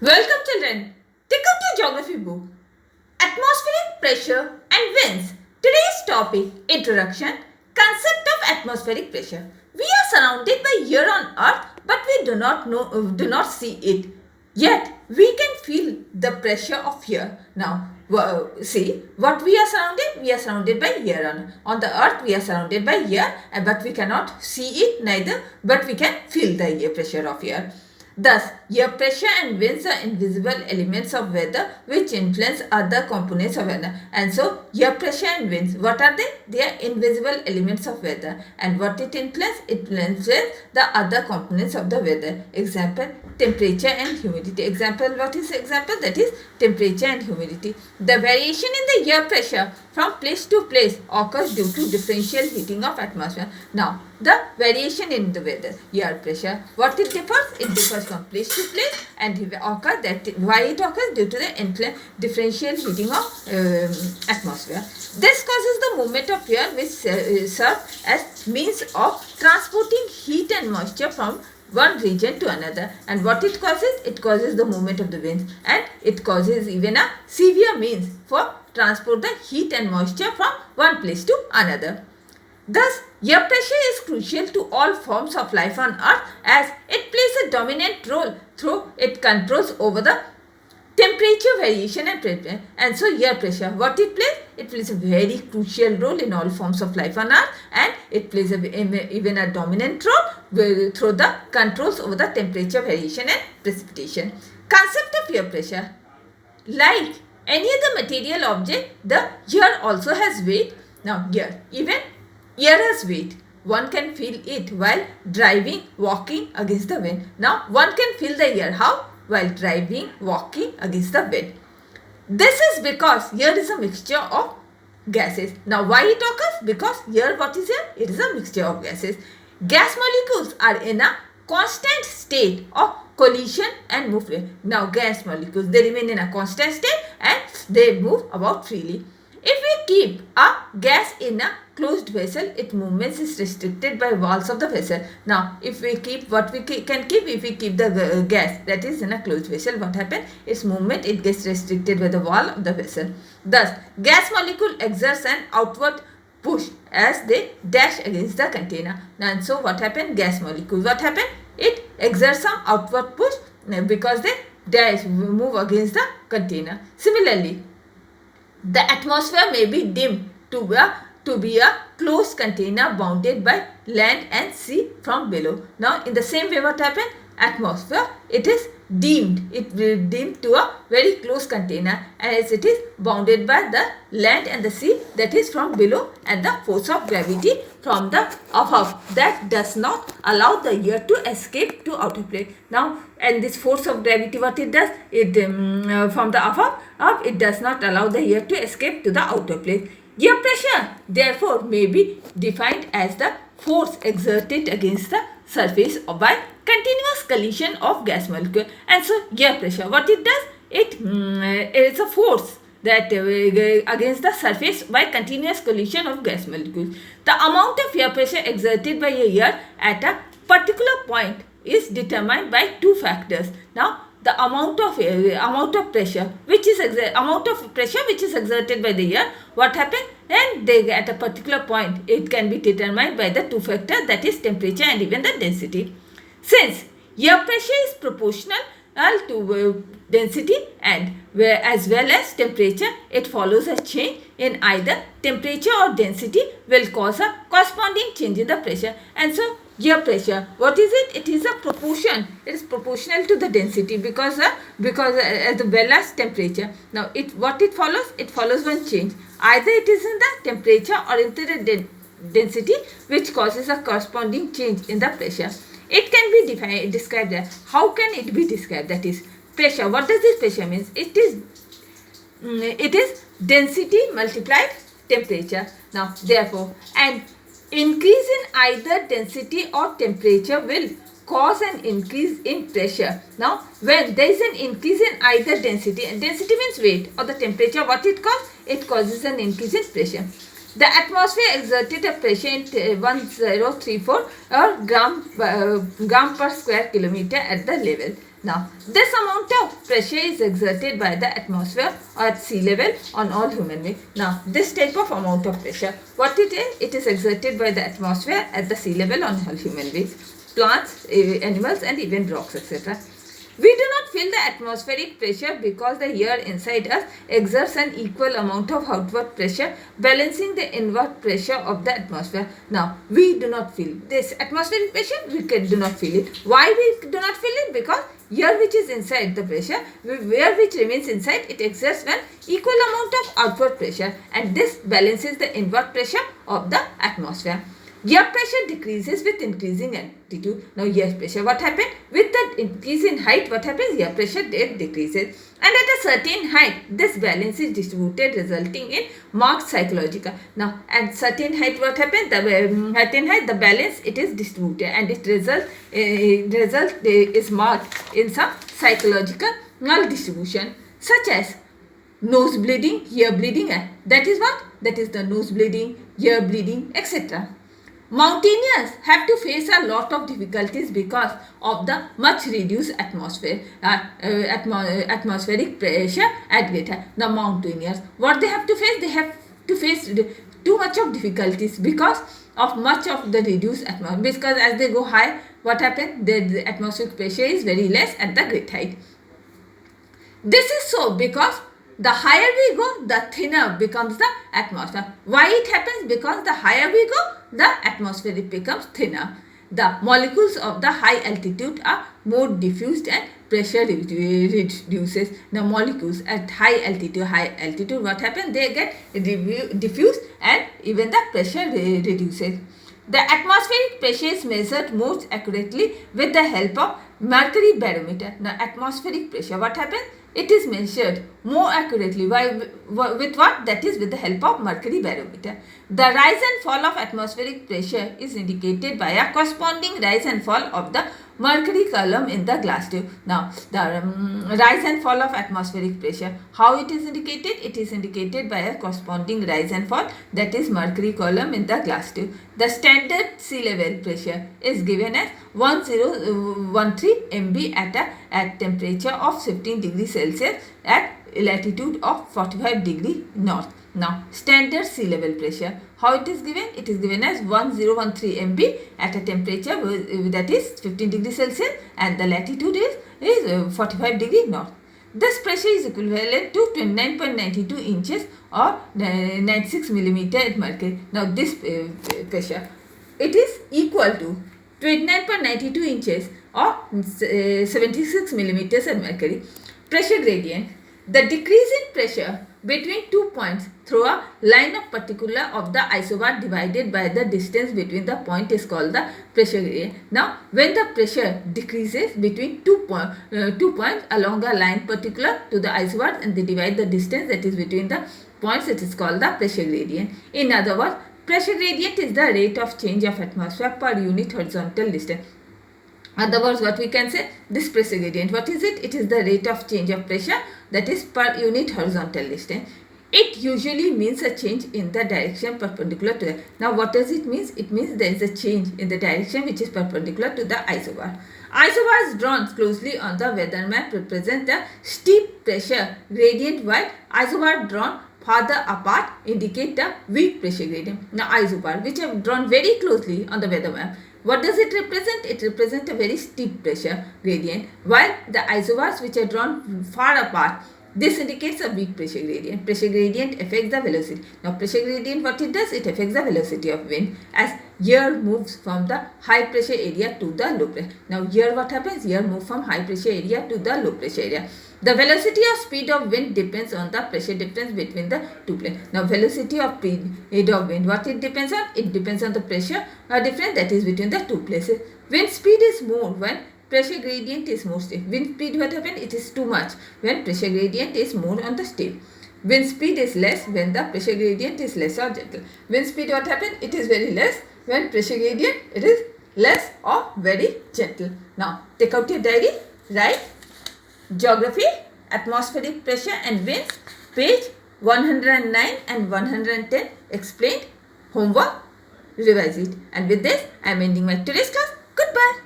Welcome children. Take out your geography book. Atmospheric pressure and winds. Today's topic, introduction, concept of atmospheric pressure. We are surrounded by air on earth, but we do not see it. Yet we can feel the pressure of air. Now see what we are surrounded. We are surrounded by air on the earth. We are surrounded by air, but we cannot see it neither. But we can feel the air pressure of air. Thus, air pressure and winds are invisible elements of weather which influence other components of weather. And so, air pressure and winds, what are they? They are invisible elements of weather. And what it influences? It influences the other components of the weather. Example, temperature and humidity. Example, what is example? That is temperature and humidity. The variation in the air pressure from place to place occurs due to differential heating of atmosphere. Now, the variation in the weather, air pressure, what it differs? It differs from place to place, and why it occurs? Due to the differential heating of atmosphere. This causes the movement of air which serve as means of transporting heat and moisture from one region to another. And what it causes? It causes the movement of the winds, and it causes even a severe means for transport the heat and moisture from one place to another. Thus, air pressure is crucial to all forms of life on earth as it plays a dominant role through it controls over the temperature variation and pressure. And so air pressure, what it plays? It plays a very crucial role in all forms of life on earth, and it plays even a dominant role through the controls over the temperature variation and precipitation. Concept of air pressure. Like any other material object, the air also has weight. Now air has weight. One can feel it while driving, walking against the wind. Now, one can feel the air. How? While driving, walking against the wind. This is because air is a mixture of gases. Now, why it occurs? Because air, what is air? It is a mixture of gases. Gas molecules are in a constant state of collision and movement. Now, gas molecules, they remain in a constant state and they move about freely. If we keep a gas in a closed vessel, its movement is restricted by walls of the vessel. Now, if we keep what we can keep, if we keep the gas that is in a closed vessel, what happens? Its movement, it gets restricted by the wall of the vessel. Thus, gas molecule exerts an outward push as they dash against the container. Now, and so what happened? Gas molecules, what happened? It exerts some outward push because they move against the container. Similarly, the atmosphere may be deemed to be a closed container bounded by land and sea from below. Now, in the same way, what happened? Atmosphere, it is deemed to a very close container, and as it is bounded by the land and the sea that is from below, and the force of gravity from the above that does not allow the air to escape to outer place. Now, and this force of gravity, what it does? It from the above it does not allow the air to escape to the outer place. Air pressure, therefore, may be defined as the force exerted against the surface by continuous collision of gas molecule. And so, air pressure, what it does? It is a force that against the surface by continuous collision of gas molecules. The amount of air pressure exerted by a air at a particular point is determined by two factors. Now, the amount of pressure which is exerted by the air, what happens? And they at a particular point, it can be determined by the two factors, that is temperature and even the density. Since air pressure is proportional to density and as well as temperature, it follows a change in either temperature or density will cause a corresponding change in the pressure. And so air pressure, what is it? It is a proportion. It is proportional to the density because as well as temperature. Now, what it follows? It follows one change. Either it is in the temperature or in the density, which causes a corresponding change in the pressure. It can be described as, how can it be described? That is pressure. What does this pressure means? It is density multiplied temperature. Now, therefore, an increase in either density or temperature will cause an increase in pressure. Now, when there is an increase in either density, and density means weight, or the temperature, what it causes? It causes an increase in pressure. The atmosphere exerted a pressure in 1034 gram per square kilometer at the level. Now, this amount of pressure is exerted by the atmosphere at sea level on all human beings. Now, this type of amount of pressure, what it is? It is exerted by the atmosphere at the sea level on all human beings, plants, animals and even rocks, etc. We do not feel the atmospheric pressure because the air inside us exerts an equal amount of outward pressure, balancing the inward pressure of the atmosphere. Now, we do not feel this atmospheric pressure, we do not feel it. Why we do not feel it? Because air which is inside the pressure, air which remains inside, it exerts an equal amount of outward pressure, and this balances the inward pressure of the atmosphere. Air pressure decreases with increasing altitude. Now, air pressure, what happened? With the increase in height, what happens? Air pressure decreases. And at a certain height, this balance is distributed, resulting in marked psychological. Now, at certain height, what happens? The balance, it is distributed, and it is marked in some psychological distribution, such as nose bleeding, ear bleeding. That is what? That is the nose bleeding, ear bleeding, etc. Mountaineers have to face a lot of difficulties because of the much reduced atmospheric pressure at great height. The mountaineers, what they have to face? They have to face too much of difficulties because of much of the reduced atmosphere. Because as they go high, what happens? The atmospheric pressure is very less at the great height. This is so because the higher we go, the thinner becomes the atmosphere. Why it happens? Because the higher we go, the atmosphere becomes thinner. The molecules of the high altitude are more diffused and pressure reduces. The molecules at high altitude, what happens? They get diffused and even the pressure reduces. The atmospheric pressure is measured most accurately with the help of mercury barometer. Now, atmospheric pressure, what happens? It is measured more accurately. With what? That is with the help of mercury barometer. The rise and fall of atmospheric pressure is indicated by a corresponding rise and fall of the mercury column in the glass tube. Now, the rise and fall of atmospheric pressure, how it is indicated? It is indicated by a corresponding rise and fall, that is mercury column in the glass tube. The standard sea level pressure is given as 1013 MB at temperature of 15 degrees Celsius at latitude of 45 degree north. Now, standard sea level pressure, how it is given? It is given as 1013 MB at a temperature that is 15 degrees Celsius and the latitude is 45 degree north. This pressure is equivalent to 29.92 inches or 96 millimeter at mercury. Now, this pressure, it is equal to 29.92 inches or 76 millimeters at mercury. Pressure gradient. The decrease in pressure between 2 points through a line of particular of the isobar divided by the distance between the point is called the pressure gradient. Now, when the pressure decreases between 2 points along a line particular to the isobar and they divide the distance that is between the points, it is called the pressure gradient. In other words, pressure gradient is the rate of change of atmosphere per unit horizontal distance. Other words, what we can say, this pressure gradient, what is it? It is the rate of change of pressure that is per unit horizontal distance. It usually means a change in the direction perpendicular to the. Now, what does it mean? It means there is a change in the direction which is perpendicular to the isobar. Isobars drawn closely on the weather map represent the steep pressure gradient, while isobar drawn farther apart indicate the weak pressure gradient. Now, isobar which are drawn very closely on the weather map, what does it represent? It represents a very steep pressure gradient, while the isobars which are drawn far apart, this indicates a weak pressure gradient. Pressure gradient affects the velocity. Now, pressure gradient, what it does? It affects the velocity of wind as air moves from the high pressure area to the low pressure. Now, here what happens? Air moves from high pressure area to the low pressure area. The velocity or speed of wind depends on the pressure difference between the two planes. Now, velocity of speed of wind, what it depends on? It depends on the pressure difference that is between the two places. Wind speed is more when pressure gradient is more steep. Wind speed, what happens? It is too much when pressure gradient is more on the steep. Wind speed is less when the pressure gradient is less or gentle. Wind speed, what happens? It is very less when pressure gradient it is less or very gentle. Now, take out your diary, write Geography, Atmospheric Pressure and Winds, page 109 and 110, explained. Homework, revise it. And with this, I am ending my today's class. Goodbye.